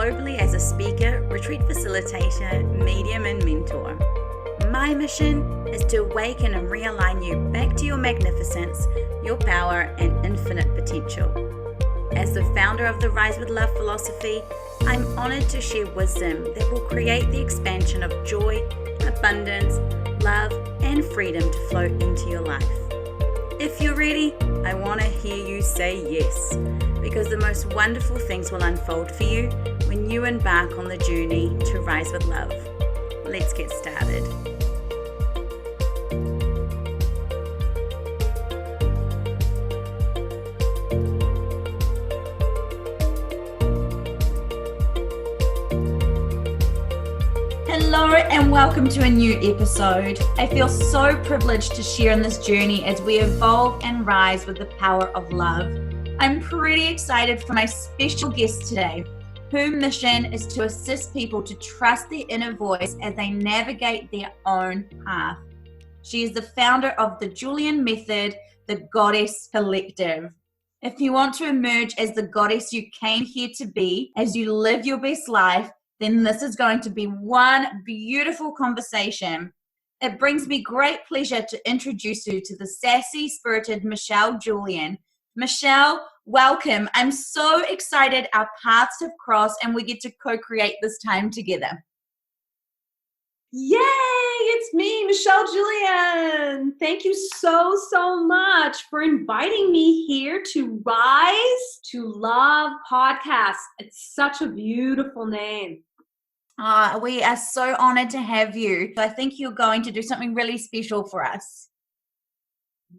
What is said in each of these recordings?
globally as a speaker, retreat facilitator, medium, and mentor. My mission is to awaken and realign you back to your magnificence, your power, and infinite potential. As the founder of the Rise with Love philosophy, I'm honored to share wisdom that will create the expansion of joy, abundance, love, and freedom to flow into your life. If you're ready, I want to hear you say yes, because the most wonderful things will unfold for you when you embark on the journey to rise with love. Let's get started. Hello and welcome to a new episode. I feel so privileged to share in this journey as we evolve and rise with the power of love. I'm pretty excited for my special guest today, whose mission is to assist people to trust their inner voice as they navigate their own path. She is the founder of the Julian method, the Goddess Collective. If you want to emerge as the goddess you came here to be as you live your best life, then this is going to be one beautiful conversation. It brings me great pleasure to introduce you to the sassy, spirited Michele Julian. Michele, welcome. I'm so excited our paths have crossed and we get to co-create this time together. Yay! It's me, Michele Julian. Thank you so much for inviting me here to Rise to Love podcast. It's such a beautiful name. We are so honored to have you. I think you're going to do something really special for us.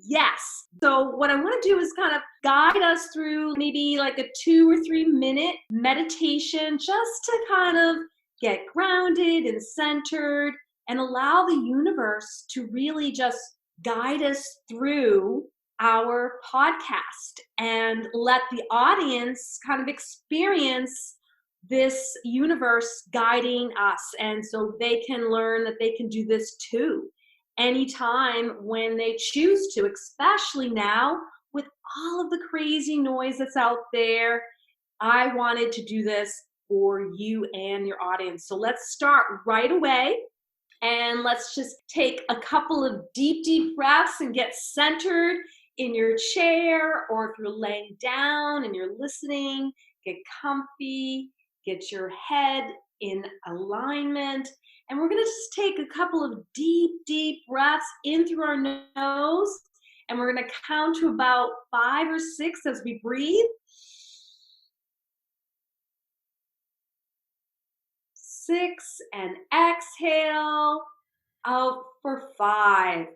Yes. So what I want to do is kind of guide us through maybe like a 2 or 3 minute meditation just to kind of get grounded and centered and allow the universe to really just guide us through our podcast and let the audience kind of experience this universe guiding us, and so they can learn that they can do this too anytime when they choose to, especially now with all of the crazy noise that's out there. I wanted to do this for you and your audience. So let's start right away, and let's just take a couple of deep breaths and get centered in your chair, or if you're laying down and you're listening, get comfy. Get your head in alignment. And we're going to just take a couple of deep breaths in through our nose. And we're going to count to about 5 or 6 as we breathe. 6, and exhale out for 5.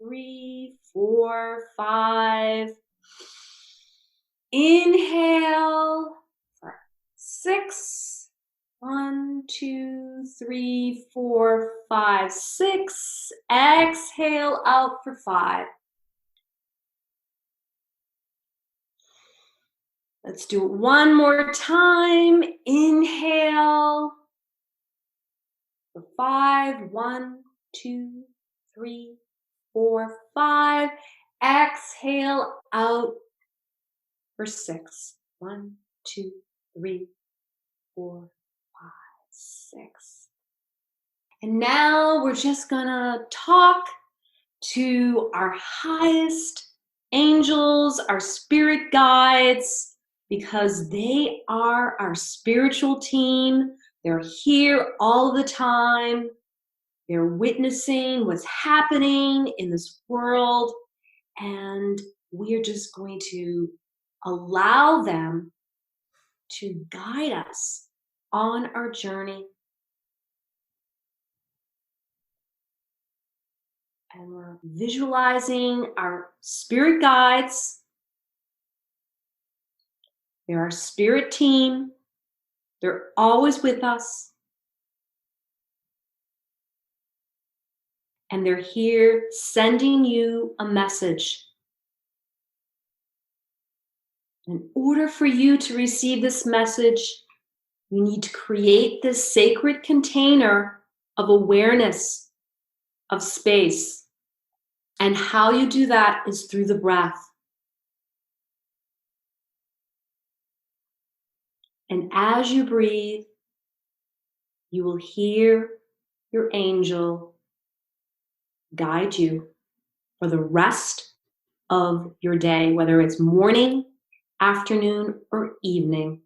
3, 4, 5. Inhale for 6. 1, 2, 3, 4, 5, 6. Exhale out for 5. Let's do it one more time. Inhale for 5. 1, 2, 3, 4, 5. Exhale out for 6. 1, 2, 3, 4, 5, 6. And now we're just gonna talk to our highest angels, our spirit guides, because they are our spiritual team. They're here all the time. They're witnessing what's happening in this world, and we are just going to allow them to guide us on our journey. And we're visualizing our spirit guides. They're our spirit team. They're always with us. And they're here sending you a message. In order for you to receive this message, you need to create this sacred container of awareness, of space. And how you do that is through the breath. And as you breathe, you will hear your angel guide you for the rest of your day, whether it's morning, afternoon, or evening.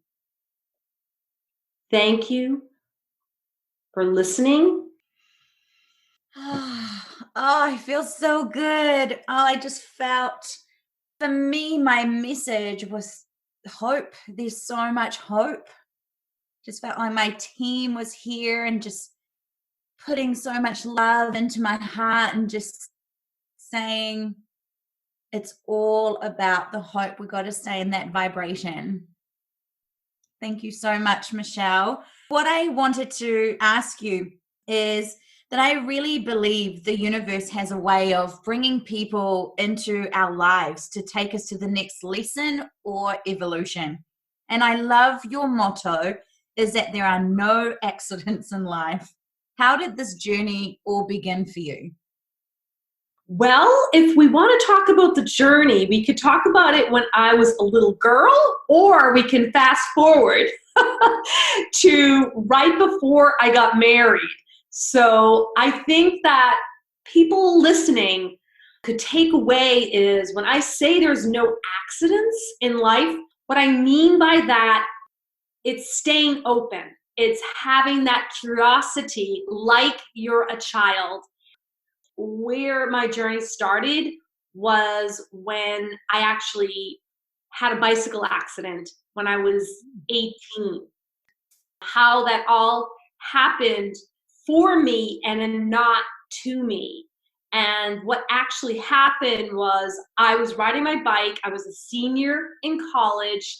Thank you for listening. Oh, I feel so good. I just felt, for me, my message was hope. There's so much hope. Just felt like my team was here and just putting so much love into my heart and just saying it's all about the hope. We got to stay in that vibration. Thank you so much, Michele. What I wanted to ask you is that I really believe the universe has a way of bringing people into our lives to take us to the next lesson or evolution. And I love your motto is that there are no accidents in life. How did this journey all begin for you? Well, if we want to talk about the journey, we could talk about it when I was a little girl, or we can fast forward to right before I got married. So I think that people listening could take away is when I say there's no accidents in life, what I mean by that, it's staying open. It's having that curiosity like you're a child. Where my journey started was when I actually had a bicycle accident when I was 18. How that all happened for me and then not to me. And what actually happened was I was riding my bike. I was a senior in college,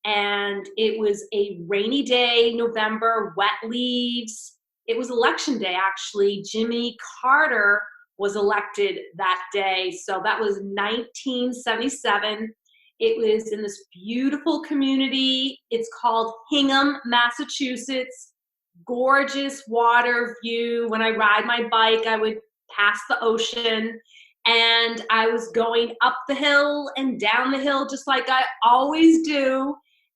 and it was a rainy day, November, wet leaves. It was election day, actually. Jimmy Carter was elected that day. So that was 1977. It was in this beautiful community. It's called Hingham, Massachusetts. Gorgeous water view. When I ride my bike, I would pass the ocean. And I was going up the hill and down the hill just like I always do.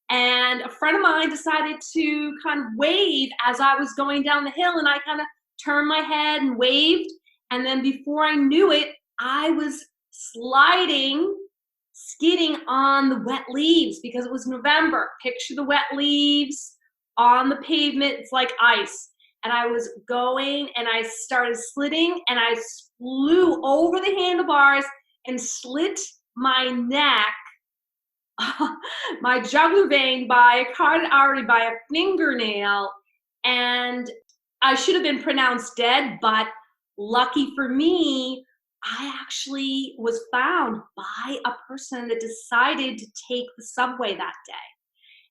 And a friend of mine decided to kind of wave as I was going down the hill, and I kind of turned my head and waved. And then before I knew it, I was sliding, skidding on the wet leaves because it was November. Picture the wet leaves on the pavement. It's like ice. And I was going and I started slitting and I flew over the handlebars and slit my neck, my jugular vein by a carotid artery by a fingernail. And I should have been pronounced dead, but lucky for me, I actually was found by a person that decided to take the subway that day.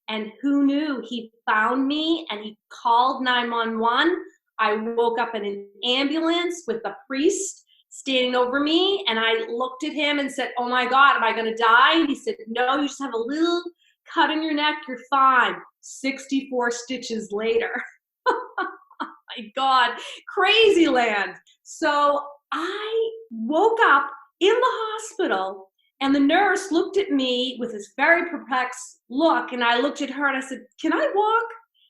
And who knew? He found me and he called 911. I woke up in an ambulance with a priest standing over me, and I looked at him and said, "Oh my God, am I going to die?" And he said, "No, you just have a little cut in your neck. You're fine." 64 stitches later. My God, crazy land. So I woke up in the hospital, and the nurse looked at me with this very perplexed look, and I looked at her and I said, "Can I walk?"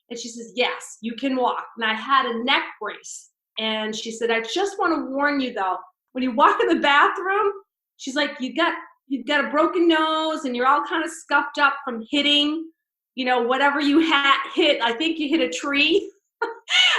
And she says, "Yes, you can walk." And I had a neck brace. And she said, "I just want to warn you though, when you walk in the bathroom," she's like, you've got a broken nose and you're all kind of scuffed up from hitting, whatever you hit. I think you hit a tree."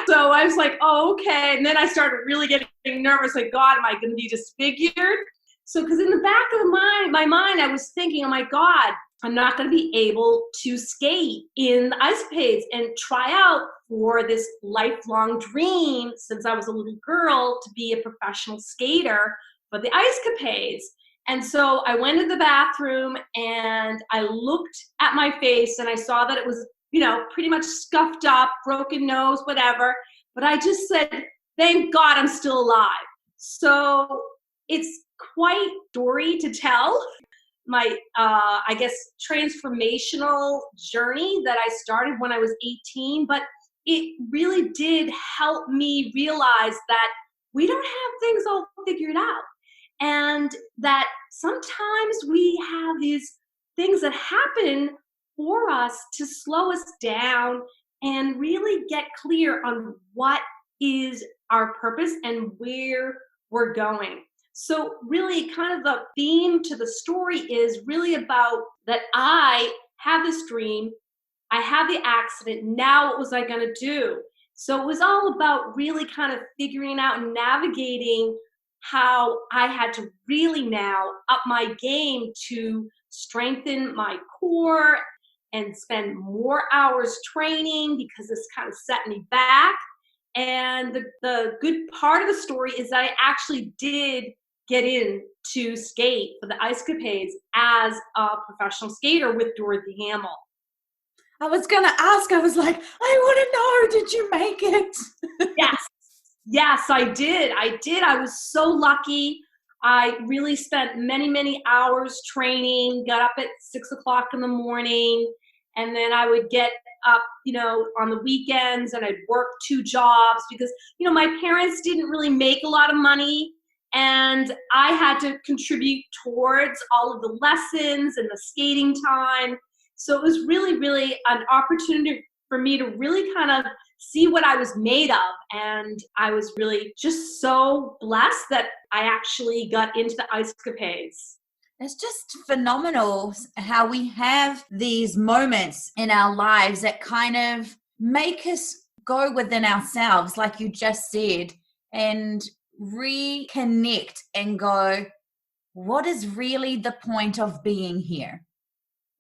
So I was like, "Oh, okay." And then I started really getting nervous, like, God, am I going to be disfigured? So, because in the back of my mind, I was thinking, oh my God, I'm not going to be able to skate in the ice capades and try out for this lifelong dream since I was a little girl to be a professional skater for the ice capades. And so I went to the bathroom and I looked at my face and I saw that it was, pretty much scuffed up, broken nose, whatever. But I just said, thank God I'm still alive. So it's quite story to tell. My, I guess, transformational journey that I started when I was 18, but it really did help me realize that we don't have things all figured out. And that sometimes we have these things that happen for us to slow us down and really get clear on what is our purpose and where we're going. So, really, kind of the theme to the story is really about that I have this dream, I had the accident, now what was I going to do? So, it was all about really kind of figuring out and navigating how I had to really now up my game to strengthen my core and spend more hours training because this kind of set me back. And the good part of the story is that I actually did get in to skate for the Ice Capades as a professional skater with Dorothy Hamill. I was going to ask, I was like, I want to know, did you make it? Yes. Yes, I did. I was so lucky. I really spent many, many hours training, got up at 6 o'clock in the morning, and then I would get up, on the weekends, and I'd work 2 jobs because, my parents didn't really make a lot of money, and I had to contribute towards all of the lessons and the skating time. So it was really, really an opportunity for me to really kind of see what I was made of. And I was really just so blessed that I actually got into the Ice Capades. It's just phenomenal how we have these moments in our lives that kind of make us go within ourselves, like you just said, and reconnect and go, what is really the point of being here?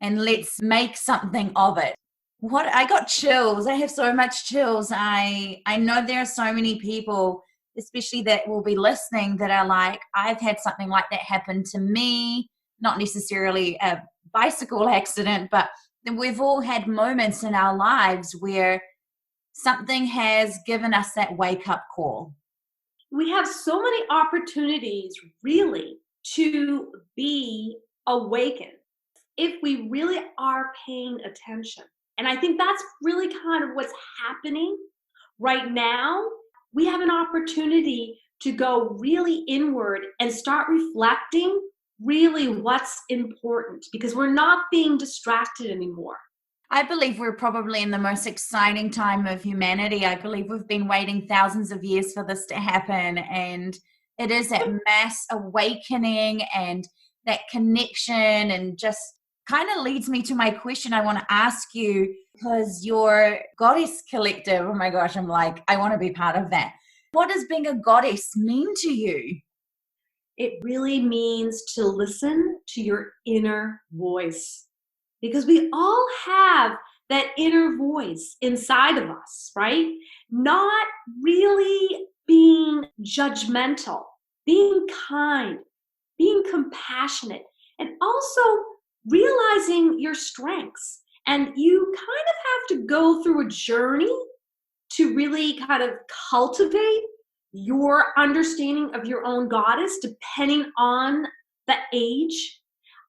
And let's make something of it. What I got chills. I have so much chills. I know there are so many people, especially that will be listening, that are like, I've had something like that happen to me, not necessarily a bicycle accident, but we've all had moments in our lives where something has given us that wake up call. We have so many opportunities really to be awakened if we really are paying attention. And I think that's really kind of what's happening right now. We have an opportunity to go really inward and start reflecting really what's important because we're not being distracted anymore. I believe we're probably in the most exciting time of humanity. I believe we've been waiting thousands of years for this to happen. And it is that mass awakening and that connection, and just kind of leads me to my question I want to ask you, because your goddess collective, oh my gosh, I'm like, I want to be part of that. What does being a goddess mean to you? It really means to listen to your inner voice because we all have that inner voice inside of us, right? Not really being judgmental, being kind, being compassionate, and also realizing your strengths. And you kind of have to go through a journey to really kind of cultivate your understanding of your own goddess depending on the age.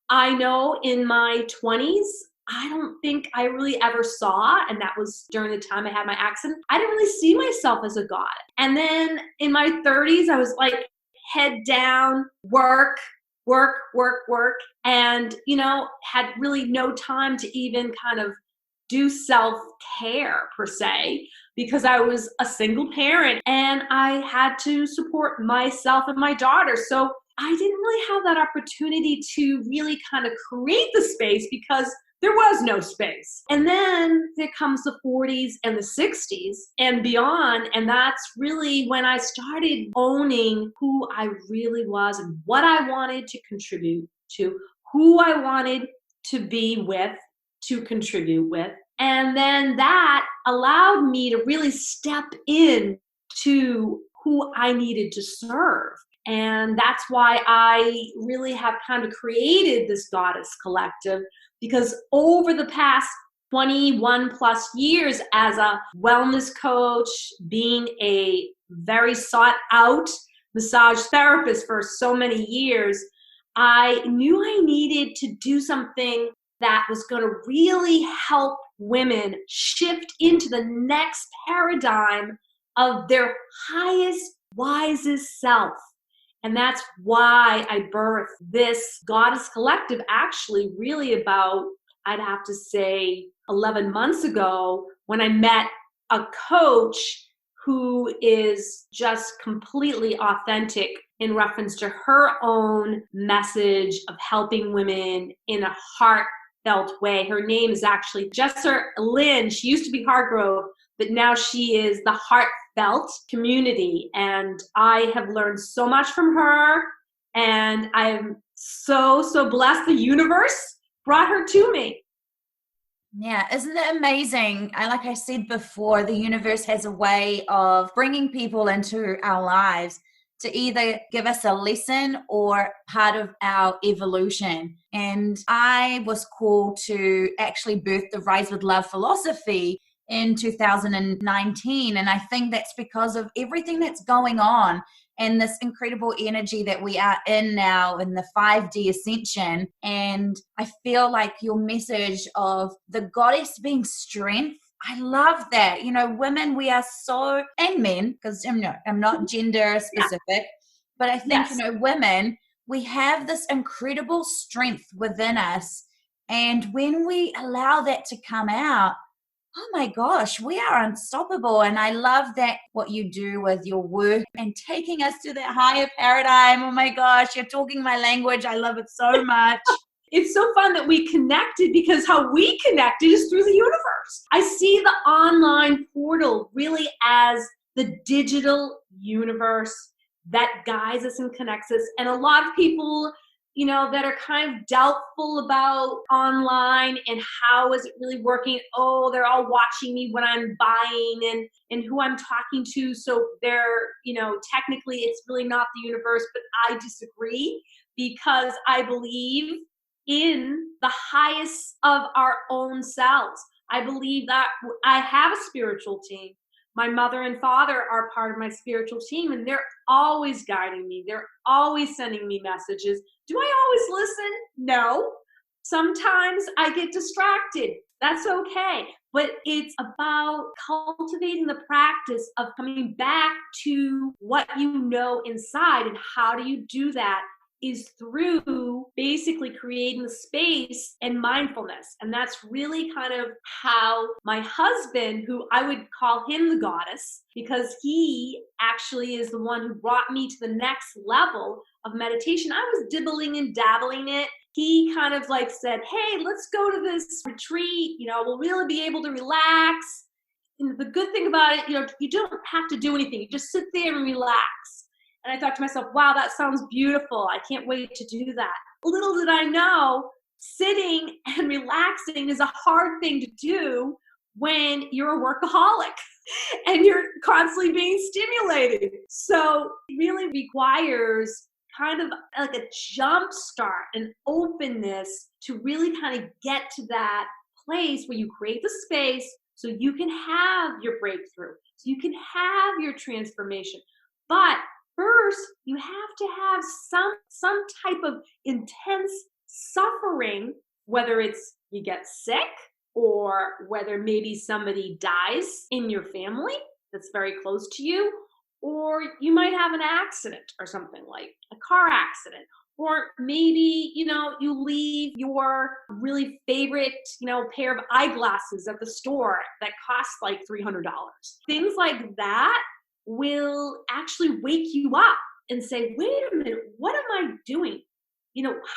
I know in my 20s, I don't think I really ever saw, and that was during the time I had my accident, I didn't really see myself as a goddess. And then in my 30s, I was like head down, work, work, work, work, and, had really no time to even kind of do self-care per se, because I was a single parent and I had to support myself and my daughter. So I didn't really have that opportunity to really kind of create the space because there was no space. And then there comes the 40s and the 60s and beyond. And that's really when I started owning who I really was and what I wanted to contribute to, who I wanted to be with, to contribute with. And then that allowed me to really step in to who I needed to serve. And that's why I really have kind of created this goddess collective, because over the past 21 plus years as a wellness coach, being a very sought out massage therapist for so many years, I knew I needed to do something that was going to really help women shift into the next paradigm of their highest, wisest self. And that's why I birthed this goddess collective, actually really about I'd have to say 11 months ago when I met a coach who is just completely authentic in reference to her own message of helping women in a heartfelt way. Her name is actually Jessa Lynn. She used to be Hargrove, but now she is the Heartfelt Community. And I have learned so much from her. And I am so blessed the universe brought her to me. Yeah, isn't it amazing? Like I said before, the universe has a way of bringing people into our lives to either give us a lesson or part of our evolution. And I was called to actually birth the Rise with Love philosophy in 2019. And I think that's because of everything that's going on and this incredible energy that we are in now in the 5D ascension. And I feel like your message of the goddess being strength, I love that. You know, women, we are so, and men, because I'm not gender specific, yeah. But I think, yes, women, we have this incredible strength within us. And when we allow that to come out, oh my gosh, we are unstoppable. And I love that what you do with your work and taking us to that higher paradigm. Oh my gosh, you're talking my language. I love it so much. It's so fun that we connected because how we connected is through the universe. I see the online portal really as the digital universe that guides us and connects us. And a lot of people, that are kind of doubtful about online and how is it really working. Oh, they're all watching me when I'm buying and who I'm talking to. So they're, technically it's really not the universe, but I disagree because I believe in the highest of our own selves. I believe that I have a spiritual team. My mother and father are part of my spiritual team, and they're always guiding me. They're always sending me messages. Do I always listen? No. Sometimes I get distracted. That's okay. But it's about cultivating the practice of coming back to what you know inside. And how do you do that? Is through basically creating the space and mindfulness. And that's really kind of how my husband, who I would call him the goddess, because he actually is the one who brought me to the next level of meditation. I was dibbling and dabbling it. He kind of like said, hey, let's go to this retreat. We'll really be able to relax. And the good thing about it, you don't have to do anything. You just sit there and relax. And I thought to myself, wow, that sounds beautiful. I can't wait to do that. Little did I know, sitting and relaxing is a hard thing to do when you're a workaholic and you're constantly being stimulated. So it really requires kind of like a jump start, an openness to really kind of get to that place where you create the space so you can have your breakthrough, so you can have your transformation. But first, you have to have some type of intense suffering, whether it's you get sick or whether maybe somebody dies in your family that's very close to you, or you might have an accident or something like a car accident, or maybe, you leave your really favorite, pair of eyeglasses at the store that cost like $300. Things like that will actually wake you up and say, wait a minute, what am I doing?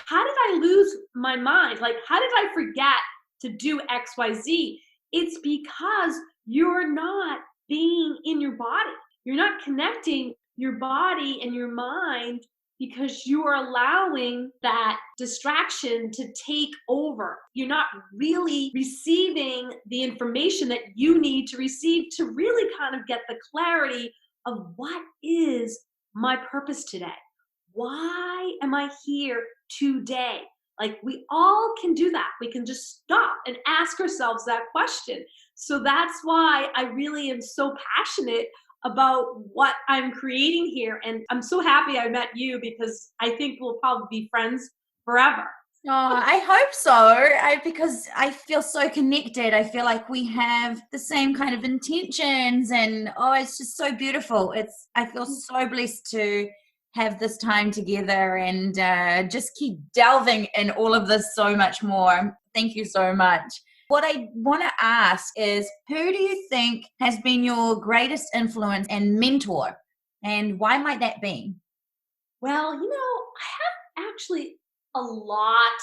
How did I lose my mind? Like, how did I forget to do XYZ? It's because you're not being in your body. You're not connecting your body and your mind because you are allowing that distraction to take over. You're not really receiving the information that you need to receive to really kind of get the clarity of what is my purpose today? Why am I here today? Like, we all can do that. We can just stop and ask ourselves that question. So that's why I really am so passionate about what I'm creating here. And I'm so happy I met you because I think we'll probably be friends forever. Oh, I hope so. Because I feel so connected. I feel like we have the same kind of intentions, and it's just so beautiful. I feel so blessed to have this time together and just keep delving in all of this so much more. Thank you so much. What I want to ask is, who do you think has been your greatest influence and mentor? And why might that be? Well, I have actually a lot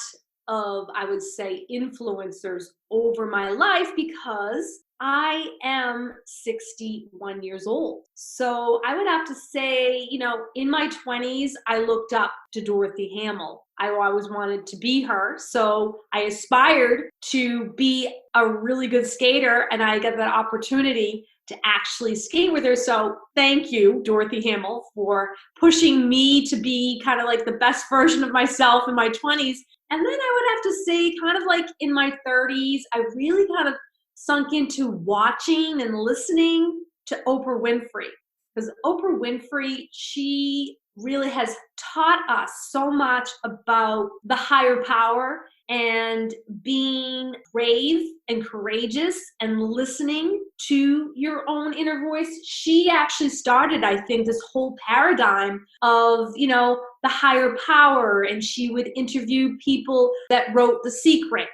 of, I would say, influencers over my life because I am 61 years old. So I would have to say, in my 20s, I looked up to Dorothy Hamill. I always wanted to be her. So I aspired to be a really good skater, and I got that opportunity to actually skate with her. So thank you, Dorothy Hamill, for pushing me to be kind of like the best version of myself in my 20s. And then I would have to say, kind of like in my 30s, I really kind of sunk into watching and listening to Oprah Winfrey. Because Oprah Winfrey, she really has taught us so much about the higher power and being brave and courageous and listening to your own inner voice. She actually started, I think, this whole paradigm of, the higher power, and she would interview people that wrote The Secret.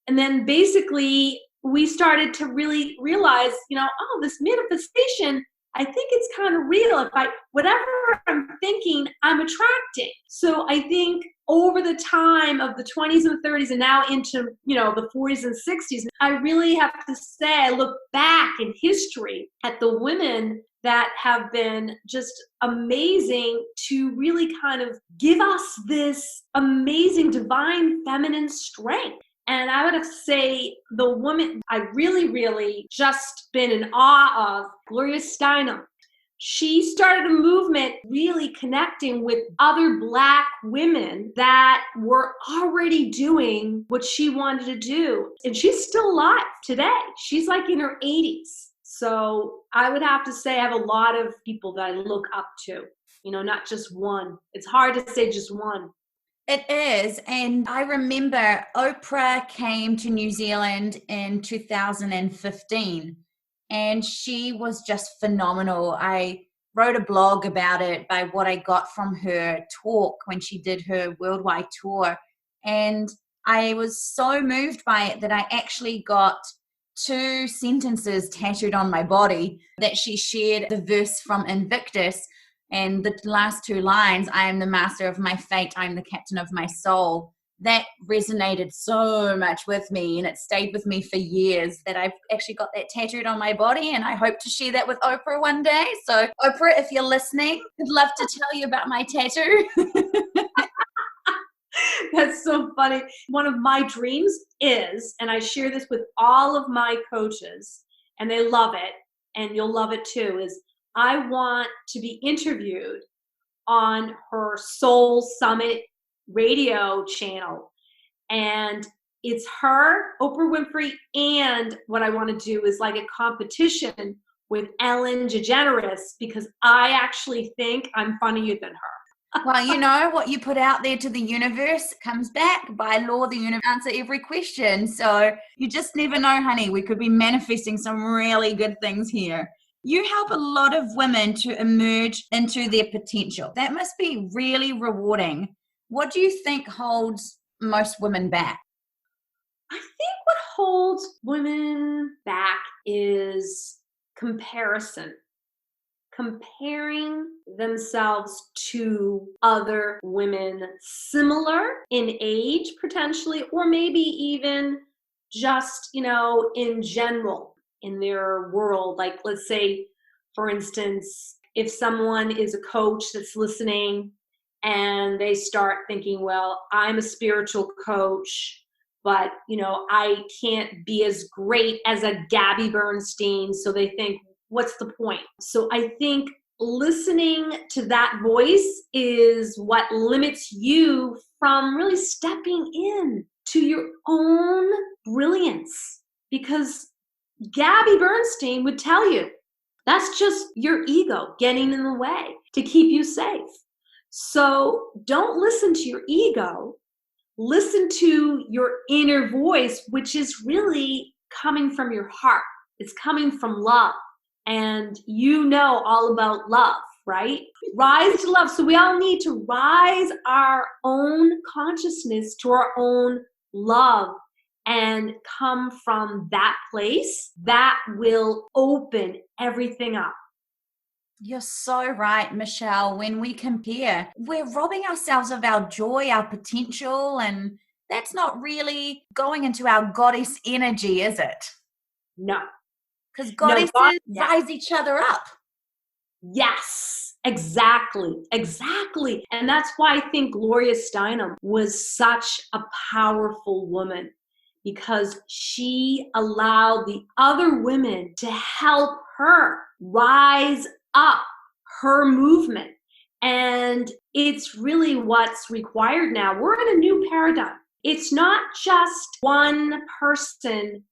And then basically we started to really realize, this manifestation, I think it's kind of real. Whatever I'm thinking, I'm attracting. So I think over the time of the 20s and 30s and now into, the 40s and 60s, I really have to say, I look back in history at the women that have been just amazing to really kind of give us this amazing divine feminine strength. And I would have to say the woman I really, really just been in awe of, Gloria Steinem. She started a movement really connecting with other Black women that were already doing what she wanted to do. And she's still alive today. She's like in her 80s. So I would have to say I have a lot of people that I look up to, not just one. It's hard to say just one. It is. And I remember Oprah came to New Zealand in 2015, and she was just phenomenal. I wrote a blog about it by what I got from her talk when she did her worldwide tour. And I was so moved by it that I actually got 2 sentences tattooed on my body that she shared, the verse from Invictus. And the last 2 lines, I am the master of my fate, I'm the captain of my soul. That resonated so much with me, and it stayed with me for years that I've actually got that tattooed on my body, and I hope to share that with Oprah one day. So Oprah, if you're listening, I'd love to tell you about my tattoo. That's so funny. One of my dreams is, and I share this with all of my coaches, and they love it, and you'll love it too, is I want to be interviewed on her Soul Summit radio channel. And it's her, Oprah Winfrey, and what I want to do is like a competition with Ellen DeGeneres, because I actually think I'm funnier than her. Well, you know, what you put out there to the universe comes back. By law, the universe answers every question. So you just never know, honey. We could be manifesting some really good things here. You help a lot of women to emerge into their potential. That must be really rewarding. What do you think holds most women back? I think what holds women back is comparison. Comparing themselves to other women similar in age, potentially, or maybe even just, in general in their world. Like, let's say, for instance, if someone is a coach that's listening and they start thinking, well, I'm a spiritual coach, but, I can't be as great as a Gabby Bernstein. So they think, what's the point? So I think listening to that voice is what limits you from really stepping in to your own brilliance. Because Gabby Bernstein would tell you that's just your ego getting in the way to keep you safe. So don't listen to your ego. Listen to your inner voice, which is really coming from your heart. It's coming from love. And you know all about love, right? Rise to love. So we all need to rise our own consciousness to our own love and come from that place, that will open everything up. You're so right, Michelle. When we compare, we're robbing ourselves of our joy, our potential, and that's not really going into our goddess energy, is it? No, Because no, God, goddesses yeah. rise each other up. Yes, exactly, exactly. And that's why I think Gloria Steinem was such a powerful woman, because she allowed the other women to help her rise up her movement. And it's really what's required now. We're in a new paradigm. It's not just one person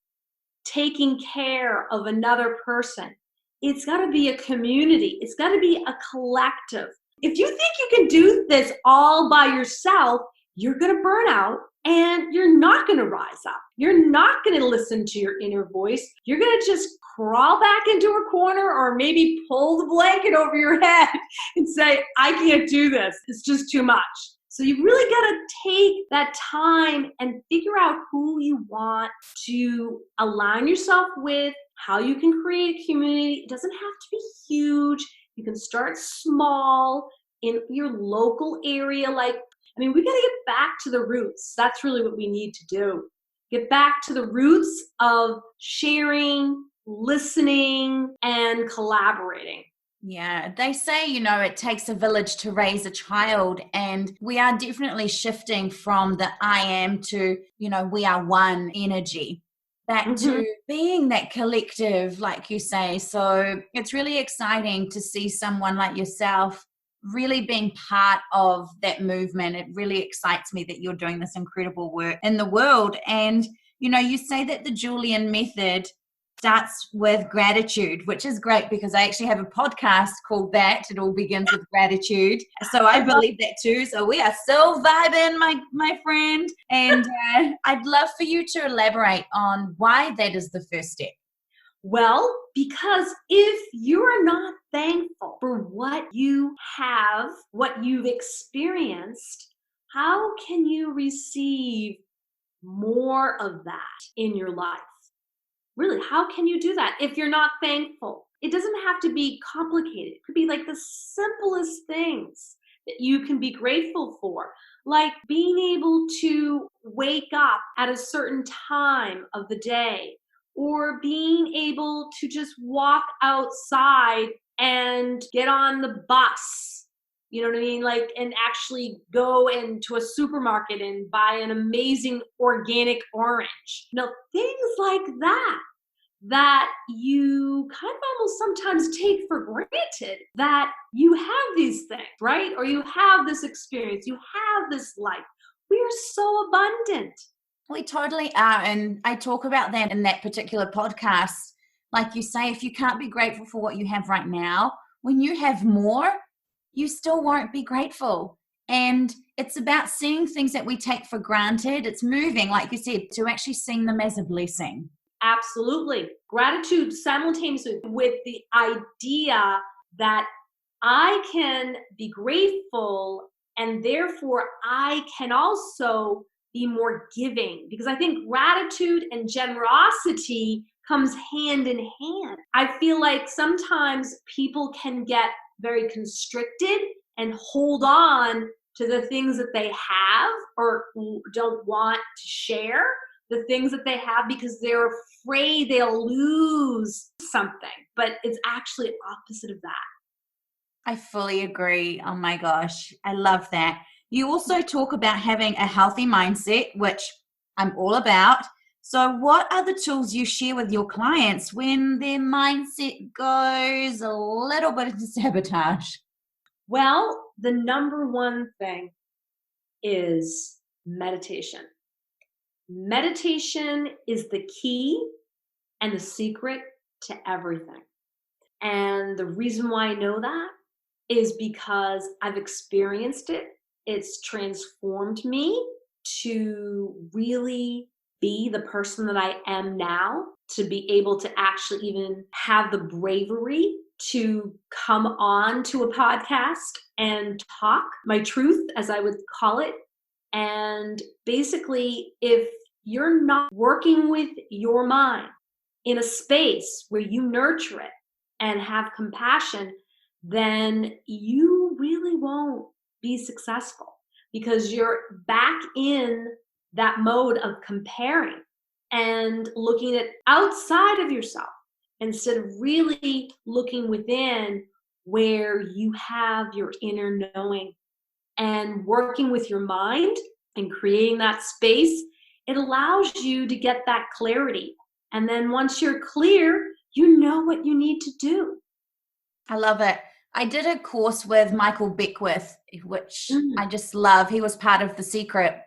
taking care of another person. It's got to be a community. It's got to be a collective. If you think you can do this all by yourself, you're going to burn out and you're not going to rise up. You're not going to listen to your inner voice. You're going to just crawl back into a corner or maybe pull the blanket over your head and say, I can't do this. It's just too much. So you really got to take that time and figure out who you want to align yourself with, how you can create a community. It doesn't have to be huge. You can start small in your local area. We got to get back to the roots. That's really what we need to do. Get back to the roots of sharing, listening, and collaborating. Yeah, they say, it takes a village to raise a child, and we are definitely shifting from the I am to, we are one energy back to being that collective, like you say. So it's really exciting to see someone like yourself really being part of that movement. It really excites me that you're doing this incredible work in the world. And, you say that the Julian method starts with gratitude, which is great because I actually have a podcast called that. It all begins with gratitude. So I believe that too. So we are still vibing, my friend. And I'd love for you to elaborate on why that is the first step. Well, because if you're not thankful for what you have, what you've experienced, how can you receive more of that in your life? Really, how can you do that if you're not thankful? It doesn't have to be complicated. It could be like the simplest things that you can be grateful for, like being able to wake up at a certain time of the day, or being able to just walk outside and get on the bus. You know what I mean? And actually go into a supermarket and buy an amazing organic orange. Things like that you kind of almost sometimes take for granted, that you have these things, right? Or you have this experience, you have this life. We are so abundant. We totally are. And I talk about that in that particular podcast. Like you say, if you can't be grateful for what you have right now, when you have more, you still won't be grateful. And it's about seeing things that we take for granted. It's moving, like you said, to actually seeing them as a blessing. Absolutely. Gratitude simultaneously with the idea that I can be grateful and therefore I can also be more giving, because I think gratitude and generosity comes hand in hand. I feel like sometimes people can get very constricted and hold on to the things that they have or don't want to share the things that they have because they're afraid they'll lose something. But it's actually opposite of that. I fully agree. Oh my gosh, I love that. You also talk about having a healthy mindset, which I'm all about. So what are the tools you share with your clients when their mindset goes a little bit into sabotage? Well, the number one thing is meditation. Meditation is the key and the secret to everything. And the reason why I know that is because I've experienced it. It's transformed me to really be the person that I am now, to be able to actually even have the bravery to come on to a podcast and talk my truth, as I would call it. And basically, if you're not working with your mind in a space where you nurture it and have compassion, then you really won't be successful because you're back in that mode of comparing and looking at outside of yourself instead of really looking within where you have your inner knowing and working with your mind and creating that space. It allows you to get that clarity. And then once you're clear, you know what you need to do. I love it. I did a course with Michael Beckwith, which Mm. I just love. He was part of The Secret.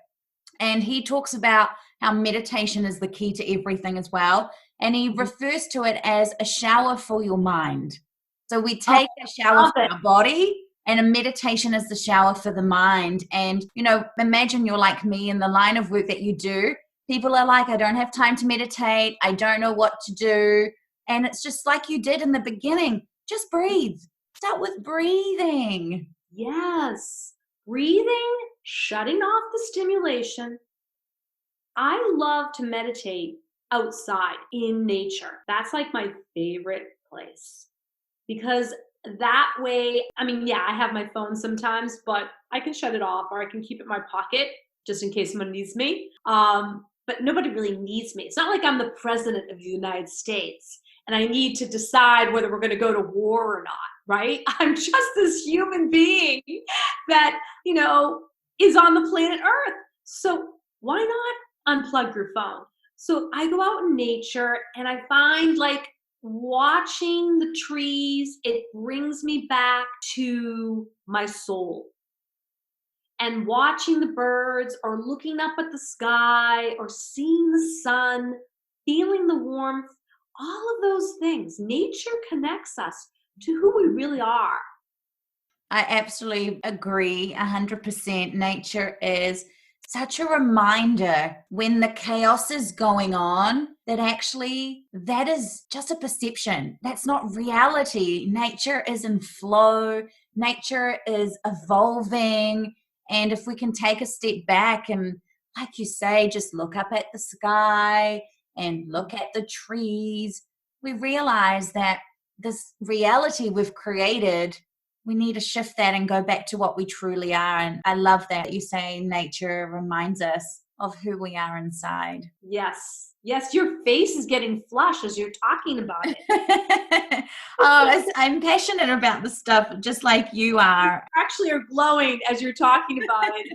And he talks about how meditation is the key to everything as well. And he refers to it as a shower for your mind. So we Oh, take a shower love for it. our body, and a meditation is the shower for the mind. And, imagine you're like me in the line of work that you do. People are like, I don't have time to meditate. I don't know what to do. And it's just like you did in the beginning. Just breathe. Start with breathing. Yes. Breathing, shutting off the stimulation. I love to meditate outside in nature. That's like my favorite place because that way, I have my phone sometimes, but I can shut it off or I can keep it in my pocket just in case someone needs me. But nobody really needs me. It's not like I'm the president of the United States and I need to decide whether we're going to go to war or not, right? I'm just this human being that, is on the planet Earth. So why not unplug your phone? So I go out in nature and I find like watching the trees, it brings me back to my soul. And watching the birds or looking up at the sky or seeing the sun, feeling the warmth, all of those things. Nature connects us to who we really are. I absolutely agree 100%. Nature is such a reminder when the chaos is going on that actually that is just a perception. That's not reality. Nature is in flow. Nature is evolving. And if we can take a step back and, like you say, just look up at the sky and look at the trees, we realize that this reality we've created, we need to shift that and go back to what we truly are. And I love that you say nature reminds us of who we are inside. Yes. Yes, your face is getting flushed as you're talking about it. I'm passionate about this stuff, just like you are. You actually are glowing as you're talking about it.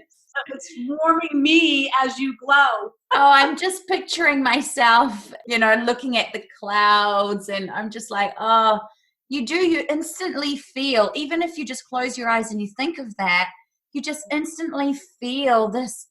It's warming me as you glow. I'm just picturing myself, looking at the clouds, and I'm just like, you instantly feel, even if you just close your eyes and you think of that, you just instantly feel this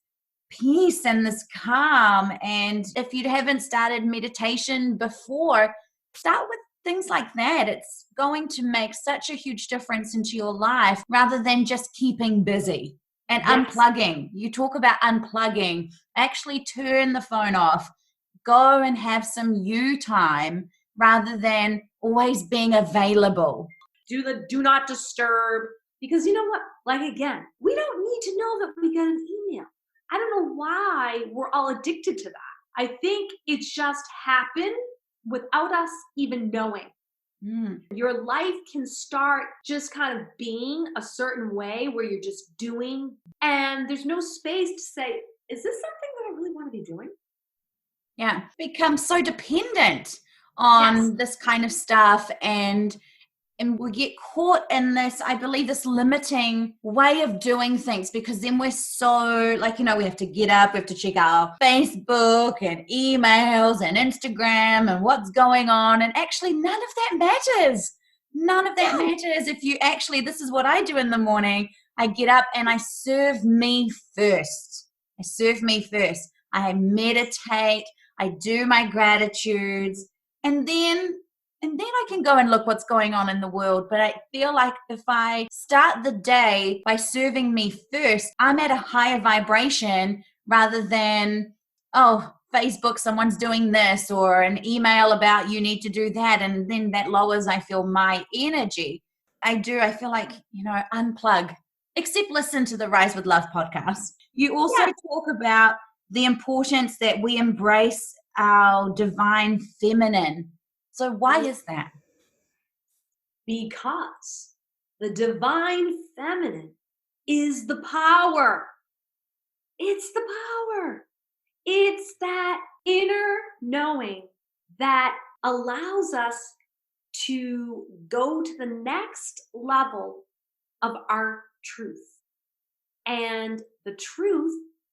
peace and this calm. And if you haven't started meditation before, start with things like that. It's going to make such a huge difference into your life rather than just keeping busy and unplugging. You talk about unplugging, actually turn the phone off, go and have some you time rather than always being available. Do the do not disturb, because you know what? Like, again, we don't need to know that we got an email. I don't know why we're all addicted to that. I think it's just happened without us even knowing. Your life can start just kind of being a certain way where you're just doing, and there's no space to say, is this something that I really want to be doing? Yeah, become so dependent on this kind of stuff, and we get caught in this, I believe, this limiting way of doing things, because then we're so like, we have to get up, we have to check our Facebook and emails and Instagram and what's going on. And actually none of that matters. None of that matters if you actually, this is what I do in the morning. I get up and I serve me first. I meditate. I do my gratitudes. And then I can go and look what's going on in the world. But I feel like if I start the day by serving me first, I'm at a higher vibration rather than, Facebook, someone's doing this, or an email about you need to do that. And then that lowers, I feel, my energy. I feel like, unplug, except listen to the Rise with Love podcast. You also talk about the importance that we embrace our divine feminine. So why is that? Because the divine feminine is the power. It's the power. It's that inner knowing that allows us to go to the next level of our truth. And the truth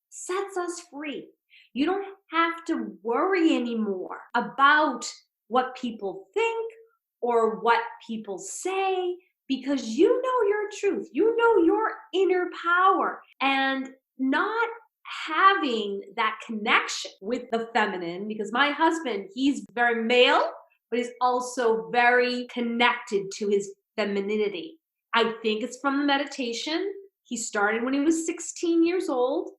sets us free. You don't have to worry anymore about what people think or what people say, because you know your truth. You know your inner power. And not having that connection with the feminine, because my husband, he's very male, but he's also very connected to his femininity. I think it's from the meditation. He started when he was 16 years old.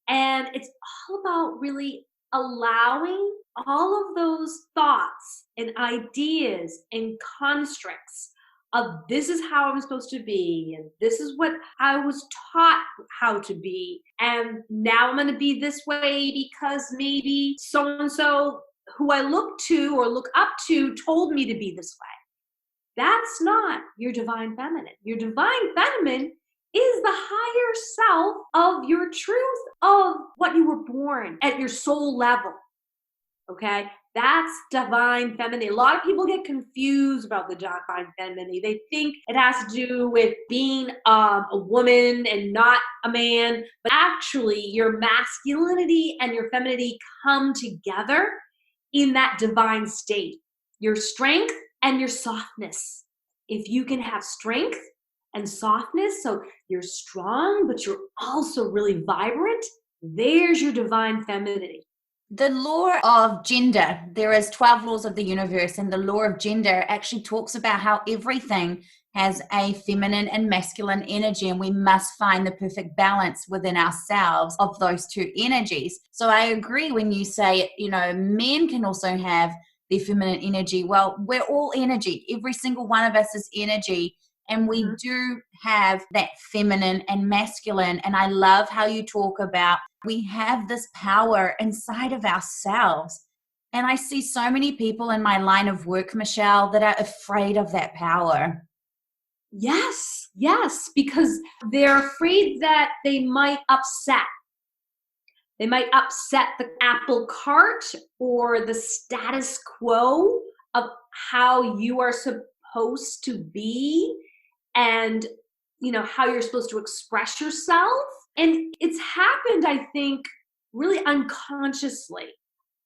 And it's all about really allowing all of those thoughts and ideas and constructs of this is how I'm supposed to be, and this is what I was taught how to be, and now I'm going to be this way because maybe so and so who I look to or look up to told me to be this way. That's not your divine feminine. Your divine feminine is the higher self of your truth, of what you were born at your soul level. Okay? That's divine feminine. A lot of people get confused about the divine feminine. They think it has to do with being a woman and not a man. But actually, your masculinity and your femininity come together in that divine state. Your strength and your softness. If you can have strength and softness, so you're strong, but you're also really vibrant, there's your divine femininity. The law of gender, there is 12 laws of the universe, and the law of gender actually talks about how everything has a feminine and masculine energy, and we must find the perfect balance within ourselves of those two energies. So I agree when you say, men can also have their feminine energy. Well, we're all energy. Every single one of us is energy. And we do have that feminine and masculine. And I love how you talk about we have this power inside of ourselves. And I see so many people in my line of work, Michele, that are afraid of that power. Yes, because they're afraid that they might upset. They might upset the apple cart or the status quo of how you are supposed to be, and how you're supposed to express yourself. And it's happened, I think, really unconsciously.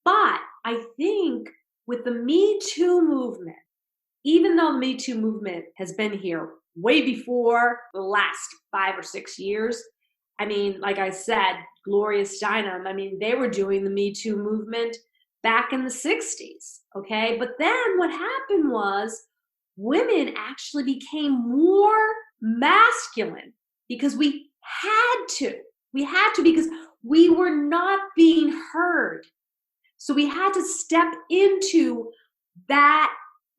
But I think with the Me Too movement, even though the Me Too movement has been here way before the last 5 or 6 years, I mean, like I said, Gloria Steinem, they were doing the Me Too movement back in the 60s, okay? But then what happened was women actually became more masculine because we had to. We had to, because we were not being heard. So we had to step into that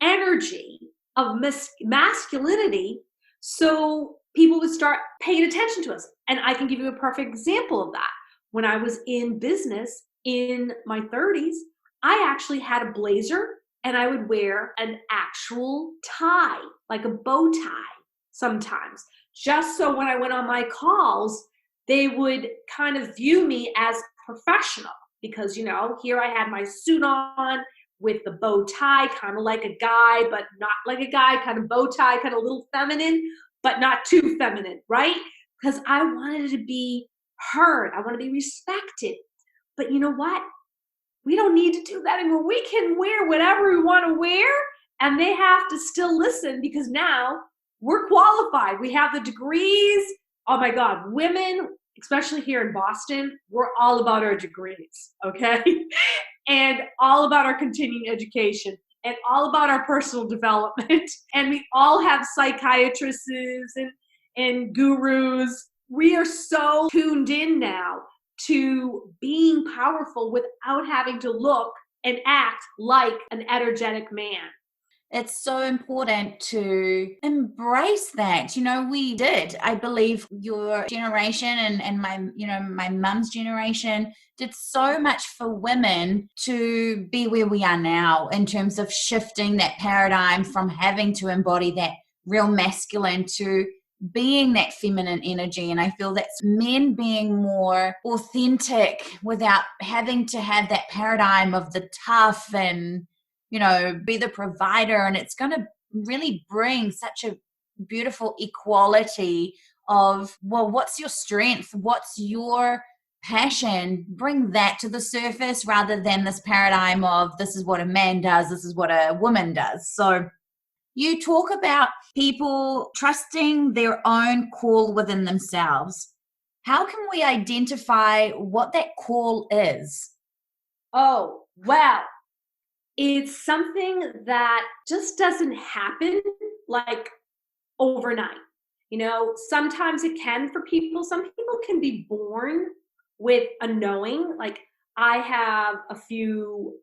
energy of masculinity so people would start paying attention to us. And I can give you a perfect example of that. When I was in business in my 30s, I actually had a blazer and I would wear an actual tie, like a bow tie sometimes, just so when I went on my calls, they would kind of view me as professional because, here I had my suit on with the bow tie, kind of like a guy, but not like a guy, kind of bow tie, kind of a little feminine, but not too feminine, right? Because I wanted to be heard. I want to be respected. But you know what? We don't need to do that anymore. We can wear whatever we want to wear, and they have to still listen because now we're qualified. We have the degrees. Oh my God, women, especially here in Boston, we're all about our degrees, okay? And all about our continuing education and all about our personal development. And we all have psychiatrists and gurus. We are so tuned in now to being powerful without having to look and act like an energetic man. It's so important to embrace that. We did. I believe your generation and my mum's generation did so much for women to be where we are now in terms of shifting that paradigm from having to embody that real masculine to being that feminine energy. And I feel that's men being more authentic without having to have that paradigm of the tough and be the provider. And it's going to really bring such a beautiful equality of, well, what's your strength? What's your passion? Bring that to the surface rather than this paradigm of this is what a man does, this is what a woman does. So you talk about people trusting their own call within themselves. How can we identify what that call is? Oh, well, it's something that just doesn't happen like overnight. Sometimes it can for people. Some people can be born with a knowing. Like I have a few,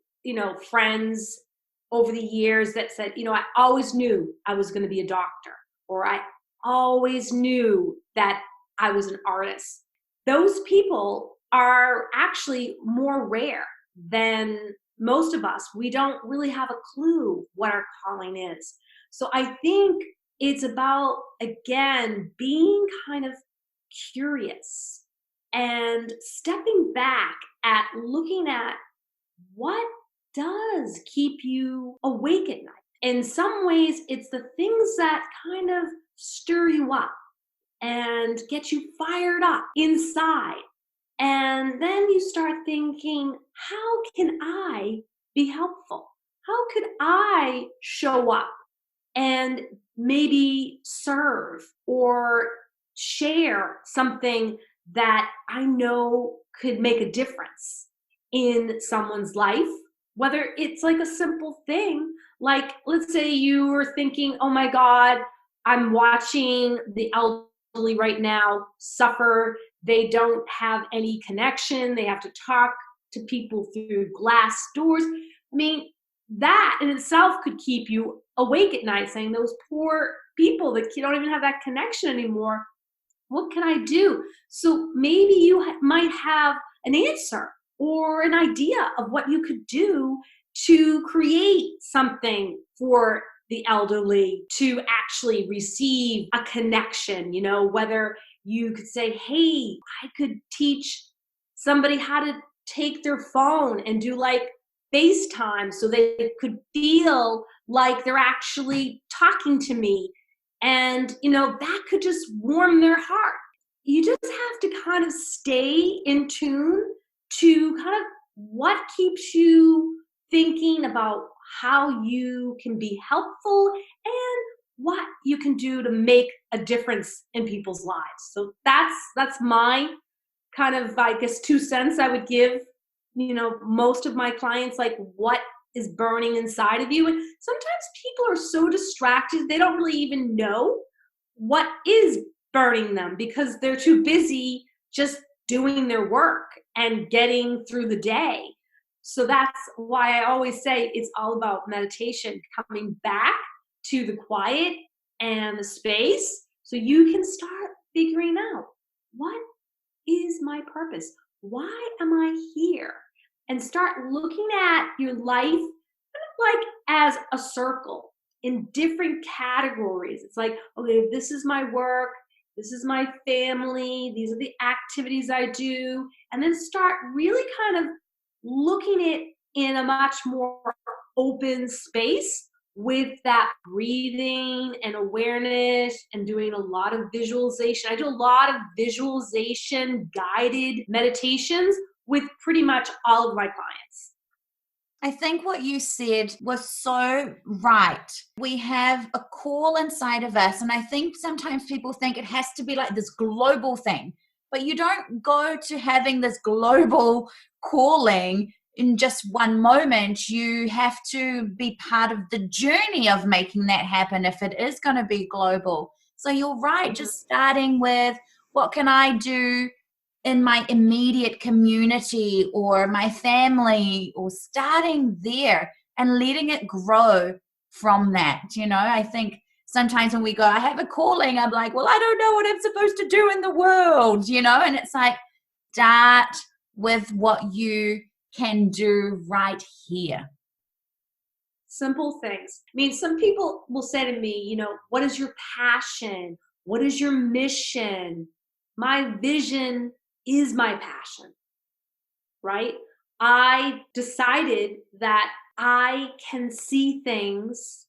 friends over the years that said, I always knew I was going to be a doctor, or I always knew that I was an artist. Those people are actually more rare than most of us. We don't really have a clue what our calling is. So I think it's about, again, being kind of curious and stepping back at looking at what does keep you awake at night. In some ways, it's the things that kind of stir you up and get you fired up inside. And then you start thinking, how can I be helpful? How could I show up and maybe serve or share something that I know could make a difference in someone's life? Whether it's like a simple thing, like let's say you were thinking, oh my God, I'm watching the elderly right now suffer. They don't have any connection. They have to talk to people through glass doors. I mean, that in itself could keep you awake at night, saying those poor people that don't even have that connection anymore. What can I do? So maybe you might have an answer or an idea of what you could do to create something for the elderly to actually receive a connection, whether you could say, hey, I could teach somebody how to take their phone and do like FaceTime so they could feel like they're actually talking to me. And, that could just warm their heart. You just have to kind of stay in tune to kind of what keeps you thinking about how you can be helpful and what you can do to make a difference in people's lives. So that's my kind of, I guess, 2 cents I would give, most of my clients, like what is burning inside of you. And sometimes people are so distracted, they don't really even know what is burning them because they're too busy just doing their work and getting through the day. So that's why I always say it's all about meditation, coming back to the quiet and the space so you can start figuring out what is my purpose? Why am I here? And start looking at your life kind of like as a circle in different categories. It's like, okay, this is my work, this is my family, these are the activities I do, and then start really kind of looking at it in a much more open space with that breathing and awareness and doing a lot of visualization. I do a lot of visualization guided meditations with pretty much all of my clients. I think what you said was so right. We have a call inside of us, and I think sometimes people think it has to be like this global thing, but you don't go to having this global calling in just one moment. You have to be part of the journey of making that happen if it is going to be global. So you're right, just starting with what can I do in my immediate community or my family, or starting there and letting it grow. from that. I think sometimes when we go, I have a calling, I'm like, well, I don't know what I'm supposed to do in the world, and it's like, start with what you can do right here. Simple things. I mean, some people will say to me, what is your passion? What is your mission? My vision is my passion, right? I decided that I can see things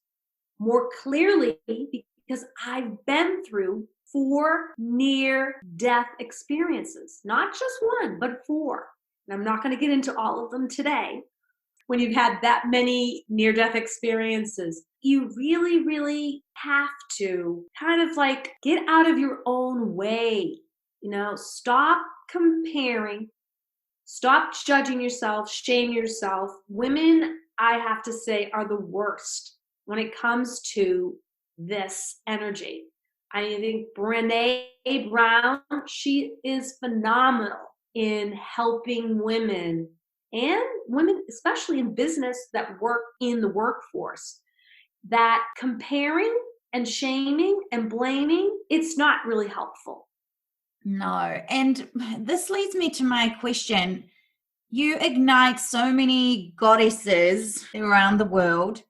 more clearly because I've been through 4 near-death experiences, not just one, but 4. And I'm not going to get into all of them today. When you've had that many near-death experiences, you really, really have to kind of like get out of your own way. Stop comparing, stop judging yourself, shame yourself. Women, I have to say, are the worst when it comes to this energy. I think Brené Brown, she is phenomenal in helping women, and women especially in business that work in the workforce, that comparing and shaming and blaming, it's not really helpful. No. And this leads me to my question. You ignite so many goddesses around the world.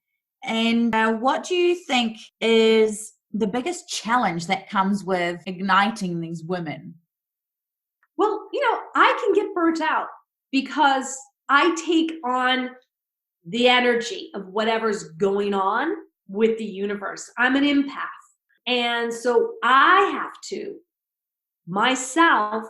And what do you think is the biggest challenge that comes with igniting these women? Well, I can get burnt out because I take on the energy of whatever's going on with the universe. I'm an empath. And so I have to myself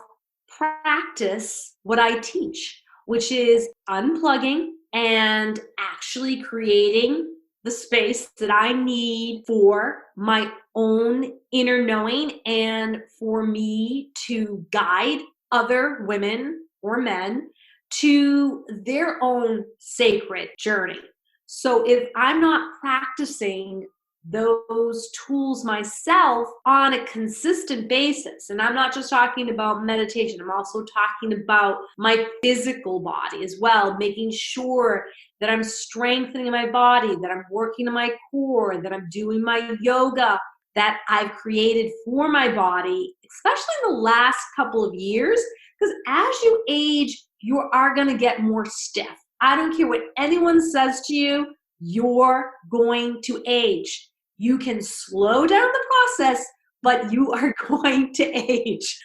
practice what I teach, which is unplugging and actually creating the space that I need for my own inner knowing and for me to guide other women or men to their own sacred journey. So if I'm not practicing those tools myself on a consistent basis, and I'm not just talking about meditation, I'm also talking about my physical body as well, making sure that I'm strengthening my body, that I'm working on my core, that I'm doing my yoga that I've created for my body, especially in the last couple of years, because as you age, you are going to get more stiff. I don't care what anyone says to you, you're going to age. You can slow down the process, but you are going to age.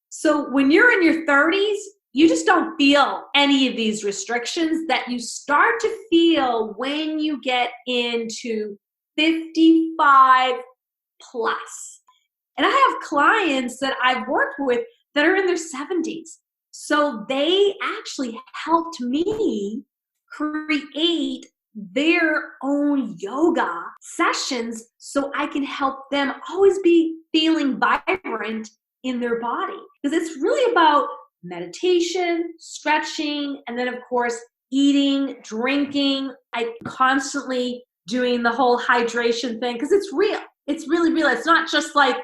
So when you're in your 30s, you just don't feel any of these restrictions that you start to feel when you get into 55 plus. And I have clients that I've worked with that are in their 70s. So they actually helped me create their own yoga sessions so I can help them always be feeling vibrant in their body. Because it's really about meditation, stretching, and then of course, eating, drinking. I constantly doing the whole hydration thing because it's real. It's really real. It's not just like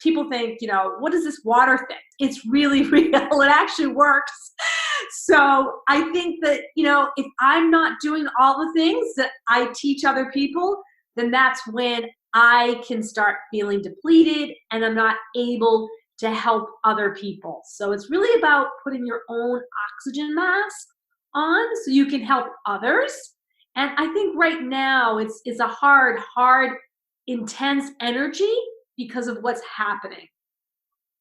people think, what is this water thing? It's really real. It actually works. So I think that, if I'm not doing all the things that I teach other people, then that's when I can start feeling depleted and I'm not able to help other people. So it's really about putting your own oxygen mask on so you can help others. And I think right now it's a hard, intense energy because of what's happening.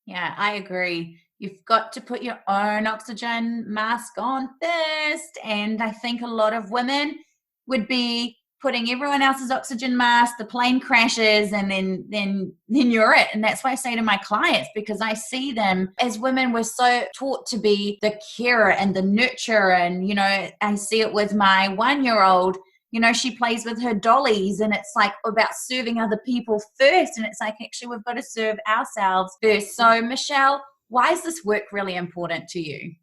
Yeah, I agree. You've got to put your own oxygen mask on first. And I think a lot of women would be putting everyone else's oxygen mask, the plane crashes, and then you're it. And that's why I say to my clients, because I see them as women, we're so taught to be the carer and the nurturer. And, I see it with my 1-year-old. She plays with her dollies and it's like about serving other people first. And it's like, actually, we've got to serve ourselves first. So, Michele, why is this work really important to you?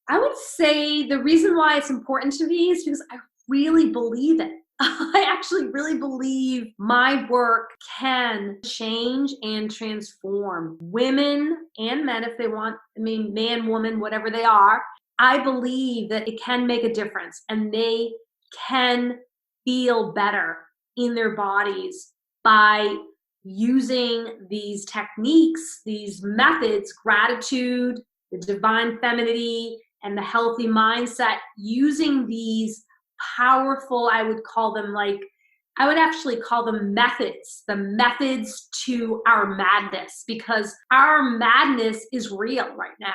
I would say the reason why it's important to me is because I really believe it. I actually really believe my work can change and transform women and men if they want. Man, woman, whatever they are. I believe that it can make a difference and they can feel better in their bodies by using these techniques, these methods, gratitude, the divine femininity, and the healthy mindset, using these powerful, I would actually call them methods, the methods to our madness, because our madness is real right now.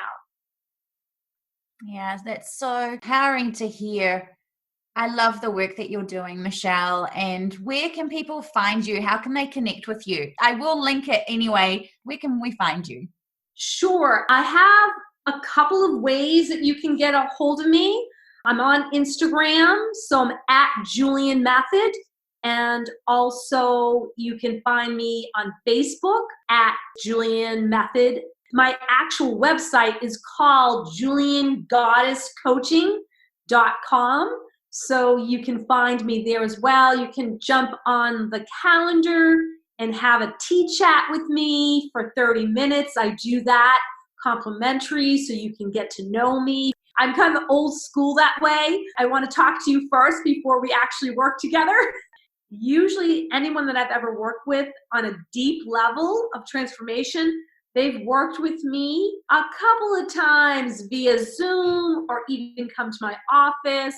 Yeah, that's so empowering to hear. I love the work that you're doing, Michele. And where can people find you? How can they connect with you? I will link it anyway. Where can we find you? Sure. I have a couple of ways that you can get a hold of me. I'm on Instagram, so I'm at Julian Method. And also you can find me on Facebook at Julian Method. My actual website is called juliangoddesscoaching.com. So you can find me there as well. You can jump on the calendar and have a tea chat with me for 30 minutes. I do that complimentary so you can get to know me. I'm kind of old school that way. I want to talk to you first before we actually work together. Usually anyone that I've ever worked with on a deep level of transformation, they've worked with me a couple of times via Zoom or even come to my office.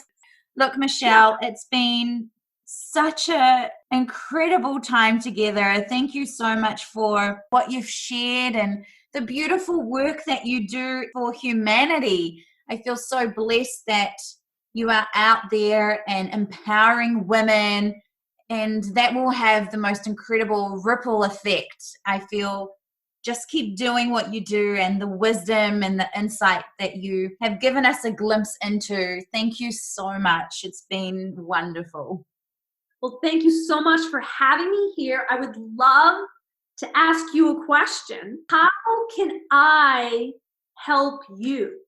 Look, Michele, It's been such an incredible time together. Thank you so much for what you've shared and the beautiful work that you do for humanity. I feel so blessed that you are out there and empowering women, and that will have the most incredible ripple effect. I feel just keep doing what you do, and the wisdom and the insight that you have given us a glimpse into. Thank you so much. It's been wonderful. Well, thank you so much for having me here. I would love to ask you a question. How can I help you?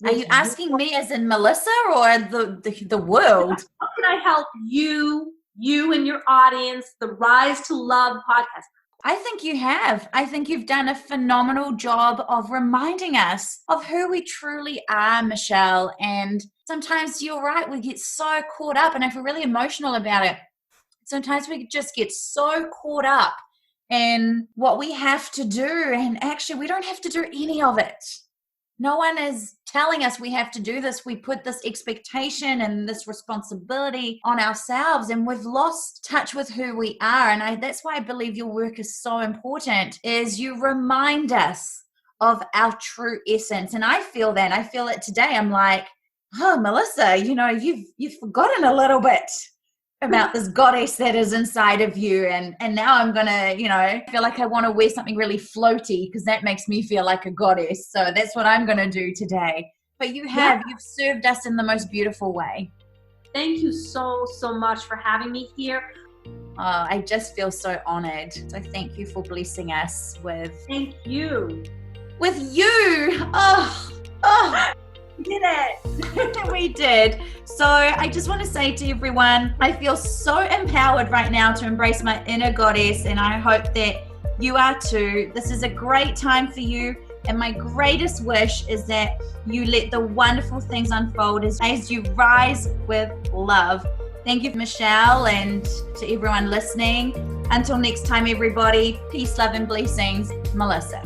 Are you asking me as in Melissa or the world? How can I help you and your audience, the Rise to Love podcast? I think you have. I think you've done a phenomenal job of reminding us of who we truly are, Michele. And sometimes you're right, we get so caught up, and I feel really emotional about it. Sometimes we just get so caught up in what we have to do, and actually we don't have to do any of it. No one is telling us we have to do this. We put this expectation and this responsibility on ourselves, and we've lost touch with who we are. And that's why I believe your work is so important, is you remind us of our true essence. And I feel that. I feel it today. I'm like, oh, Melissa, you've forgotten a little bit about this goddess that is inside of you. And now I'm going to, feel like I want to wear something really floaty because that makes me feel like a goddess. So that's what I'm going to do today. But you've served us in the most beautiful way. Thank you so much for having me here. I just feel so honored. So thank you for blessing us with. Thank you. With you. Oh. We did it. We did. So I just want to say to everyone, I feel so empowered right now to embrace my inner goddess, and I hope that you are too. This is a great time for you, and my greatest wish is that you let the wonderful things unfold as you rise with love. Thank you, Michele, and to everyone listening. Until next time, everybody, peace, love, and blessings. Melissa.